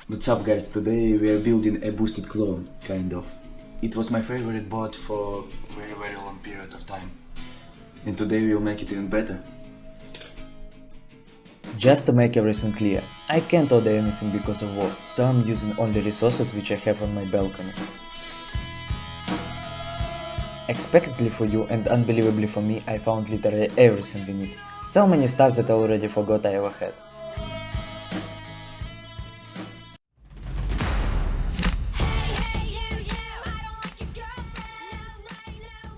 What's up guys, today we are building a boosted clone, kind of. It was my favorite bot for very long period of time. And today we will make it even better. Just to make everything clear, I can't order anything because of war, so I'm using only resources which I have on my balcony. Expectedly for you and unbelievably for me, I found literally everything we need. So many stuff that I already forgot I ever had.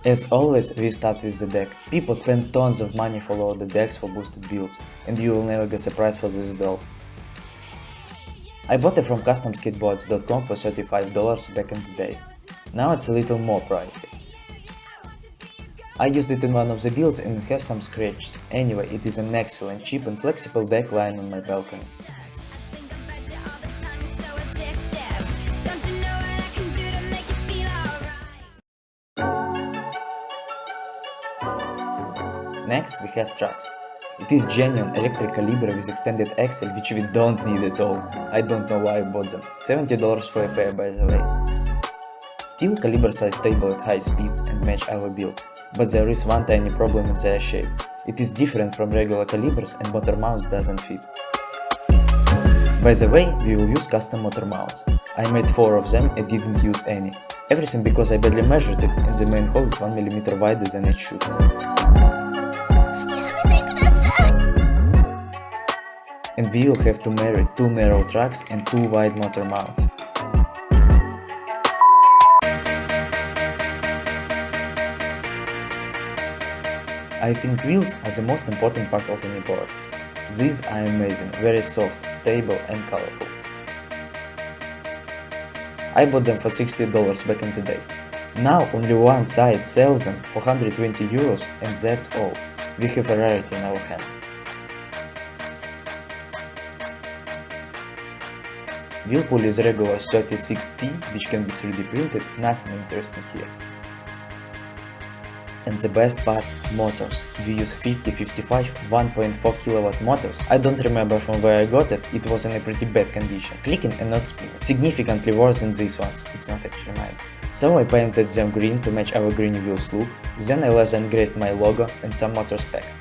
As always, we start with the deck. People spend tons of money for all the decks for boosted builds, and you will never get a price for this doll. I bought it from customskitbots.com for $35 back in the days. Now it's a little more pricey. I used it in one of the builds and it has some scratches. Anyway, it is an excellent, cheap and flexible deck lying on my balcony. Next we have trucks. It is genuine electric Calibra with extended axle which we don't need at all. I don't know why I bought them. $70 for a pair by the way. Still Calibers are stable at high speeds and match our build, but there is one tiny problem in their shape. It is different from regular Calibers and motor mounts doesn't fit. By the way, we will use custom motor mounts. I made 4 of them and didn't use any. Everything because I badly measured it and the main hole is 1mm wider than it should. And we will have to marry 2 narrow tracks and 2 wide motor mounts. I think wheels are the most important part of any board. These are amazing, very soft, stable and colorful. I bought them for $60 back in the days. Now only one site sells them for €120 and that's all. We have a rarity in our hands. Wheel pull is regular 36T, which can be 3D printed, nothing interesting here. And the best part, motors. We use 50-55 1.4 kW motors. I don't remember from where I got it, it was in a pretty bad condition, clicking and not spinning. Significantly worse than these ones, it's not actually mine. So I painted them green to match our green wheels look, then I laser engraved my logo and some motor specs.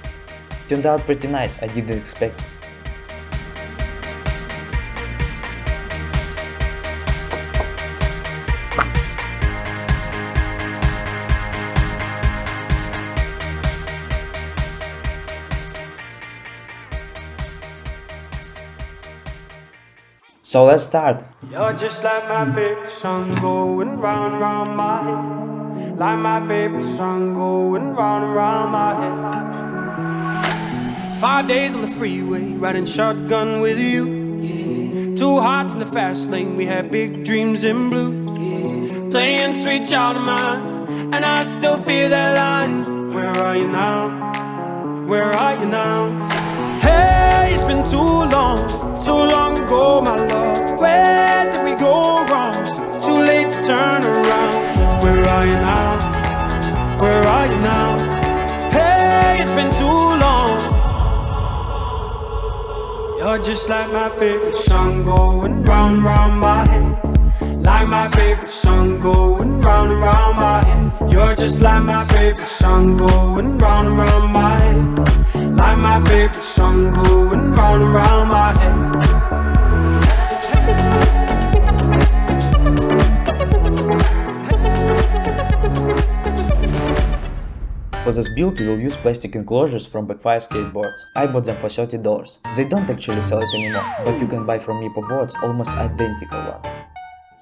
Turned out pretty nice, I didn't expect this. So let's start. You're just like my favorite song going round round my head. Like my favorite song going round round my head. 5 days on the freeway, riding shotgun with you. 2 hearts in the fast lane, we had big dreams in blue. Playing sweet child of mine, and I still feel that line. Where are you now? Where are you now? Hey, it's been too long ago, my love. Where did we go wrong? Too late to turn around. Where are you now? Where are you now? Hey, it's been too long. You're just like my favorite song going round round my head. Like my favorite song going round and round my head. You're just like my favorite song going round and round my head. Like my favorite song going round and round my head. For this build we will use plastic enclosures from Backfire skateboards. I bought them for $30. They don't actually sell it anymore, but you can buy from Meepo boards almost identical ones.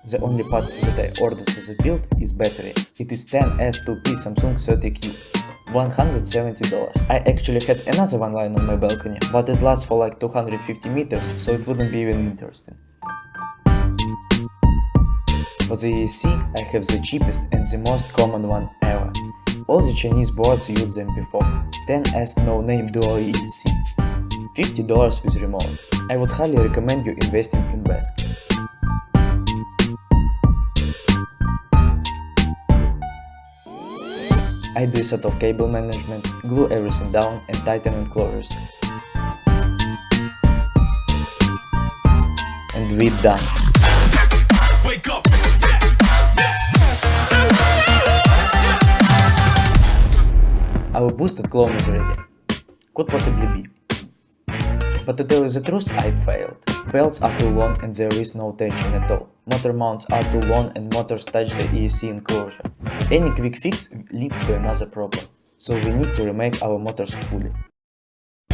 The only part that I ordered for the build is battery. It is 10S2P Samsung 30Q. $170. I actually had another one lying on my balcony, but it lasts for like 250 meters, so it wouldn't be even interesting. For the ESC, I have the cheapest and the most common one ever. All the Chinese boards used them before. 10S No Name Dual ESC. $50 with remote. I would highly recommend you investing in Vesk. I do a sort of cable management, glue everything down and tighten enclosures. And and we done. Wake up. Our boosted clone is ready. Could possibly be. But to tell you the truth, I failed. Belts are too long and there is no tension at all. Motor mounts are too long and motors touch the ESC enclosure. Any quick fix leads to another problem, so we need to remake our motors fully.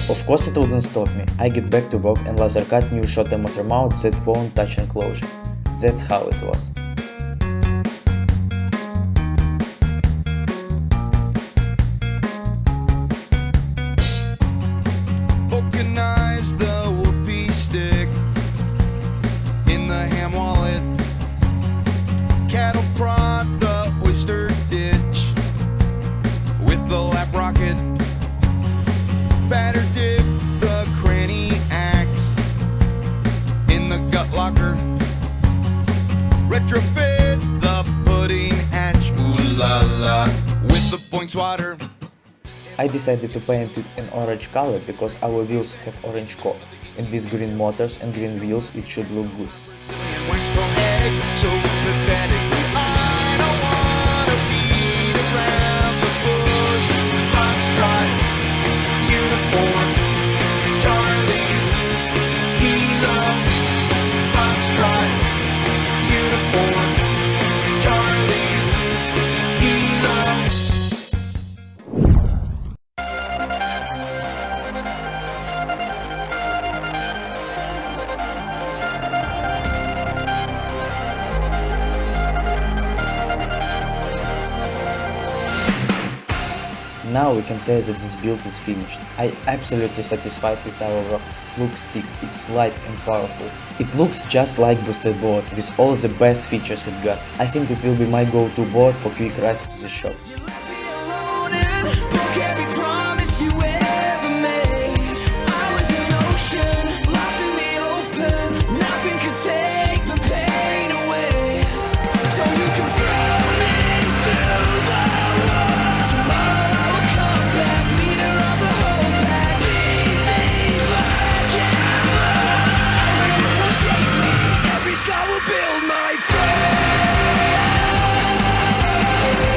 Of course it wouldn't stop me. I get back to work and laser cut new shorter motor mount that won't touch enclosure. That's how it was. Vulcanize the whoopee stick in the ham wallet. Cattle prod the oyster ditch with the lap rocket. Batter dip the cranny axe in the gut locker. Retrofit the pudding hatch, ooh la la, with the points water. I decided to paint it in orange color because our wheels have orange coat, and with green motors and green wheels it should look good. Wax from egg, so pathetically I don't wanna beat around the bush. Foxtrot, uniform, Charlie, Kilo. Foxtrot, uniform, Charlie, Kilo. Now we can say that this build is finished. I absolutely satisfied with our work. It looks sick, it's light and powerful. It looks just like boosted board with all the best features it got. I think it will be my go-to board for quick rides to the shop.